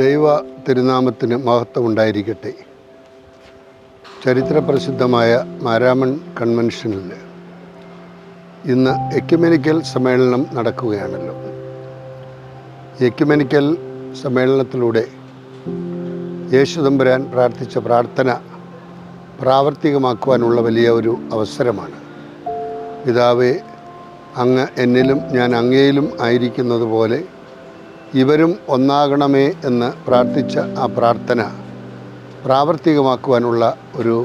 ദൈവ തിരുനാമത്തിന് മഹത്വം ഉണ്ടായിരിക്കട്ടെ. ചരിത്രപ്രസിദ്ധമായ മാരാമൺ കൺവെൻഷനിൽ ഇന്ന് എക്യുമെനിക്കൽ സമ്മേളനം നടക്കുകയാണല്ലോ. എക്യുമെനിക്കൽ സമ്മേളനത്തിലൂടെ യേശുതമ്പുരാൻ പ്രാർത്ഥിച്ച പ്രാർത്ഥന പ്രാവർത്തികമാക്കുവാനുള്ള വലിയ ഒരു അവസരമാണ്. പിതാവേ, അങ്ങ് എന്നിലും ഞാൻ അങ്ങയിലും ആയിരിക്കുന്നത് പോലെ ഇവരും ഒന്നാകണമേ എന്ന് പ്രാർത്ഥിച്ച ആ പ്രാർത്ഥന പ്രാവർത്തികമാക്കുവാനുള്ള ഒരു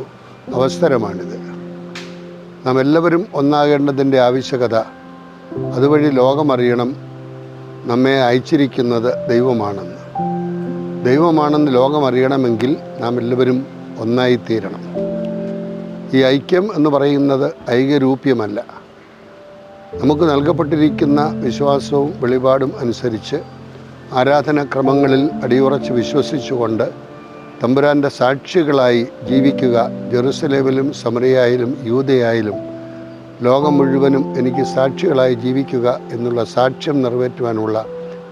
അവസരമാണിത്. നാം എല്ലാവരും ഒന്നാകേണ്ടതിൻ്റെ ആവശ്യകത, അതുവഴി ലോകമറിയണം നമ്മെ അയച്ചിരിക്കുന്നത് ദൈവമാണെന്ന് ലോകമറിയണമെങ്കിൽ നാം എല്ലാവരും ഒന്നായിത്തീരണം. ഈ ഐക്യം എന്ന് പറയുന്നത് ഐകരൂപ്യമല്ല. നമുക്ക് നൽകപ്പെട്ടിരിക്കുന്ന വിശ്വാസവും വെളിപാടും അനുസരിച്ച് ആരാധനാക്രമങ്ങളിൽ അടിയുറച്ച് വിശ്വസിച്ചുകൊണ്ട് തമ്പുരാൻ്റെ സാക്ഷികളായി ജീവിക്കുക. ജെറുസലേമിലും സമറിയായാലും യൂദയായാലും ലോകം മുഴുവനും എനിക്ക് സാക്ഷികളായി ജീവിക്കുക എന്നുള്ള സാക്ഷ്യം നിറവേറ്റുവാനുള്ള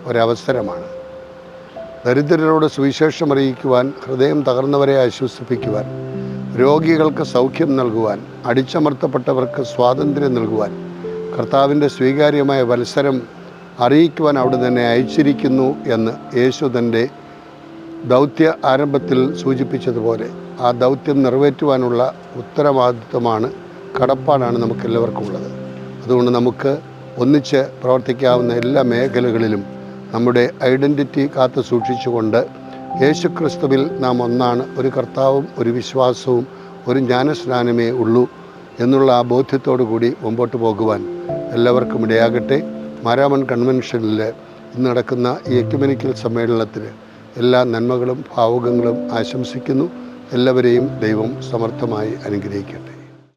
ഒരവസരമാണ്. ദരിദ്രരോട് സുവിശേഷം അറിയിക്കുവാൻ, ഹൃദയം തകർന്നവരെ ആശ്വസിപ്പിക്കുവാൻ, രോഗികൾക്ക് സൗഖ്യം നൽകുവാൻ, അടിച്ചമർത്തപ്പെട്ടവർക്ക് സ്വാതന്ത്ര്യം നൽകുവാൻ, കർത്താവിൻ്റെ സ്വീകാര്യമായ വത്സരം അറിയിക്കുവാൻ അവിടെ തന്നെ അയച്ചിരിക്കുന്നു എന്ന് യേശു തൻ്റെ ദൗത്യ ആരംഭത്തിൽ സൂചിപ്പിച്ചതുപോലെ ആ ദൗത്യം നിറവേറ്റുവാനുള്ള ഉത്തരവാദിത്വമാണ്, കടപ്പാടാണ് നമുക്കെല്ലാവർക്കും ഉള്ളത്. അതുകൊണ്ട് നമുക്ക് ഒന്നിച്ച് പ്രവർത്തിക്കാവുന്ന എല്ലാ മേഖലകളിലും നമ്മുടെ ഐഡൻറ്റിറ്റി കാത്തു സൂക്ഷിച്ചുകൊണ്ട് യേശുക്രിസ്തുവിൽ നാം ഒന്നാണ്, ഒരു കർത്താവും ഒരു വിശ്വാസവും ഒരു ജ്ഞാനസ്നാനമേ ഉള്ളൂ എന്നുള്ള ആ ബോധ്യത്തോടു കൂടി മുമ്പോട്ട് പോകുവാൻ എല്ലാവർക്കും ഇടയാകട്ടെ. മാരാമൺ കൺവെൻഷനിൽ ഇന്ന് നടക്കുന്ന ഈ എക്യുമെനിക്കൽ സമ്മേളനത്തിന് എല്ലാ നന്മകളും ഭാവുകങ്ങളും ആശംസിക്കുന്നു. എല്ലാവരെയും ദൈവം സമർത്ഥമായി അനുഗ്രഹിക്കട്ടെ.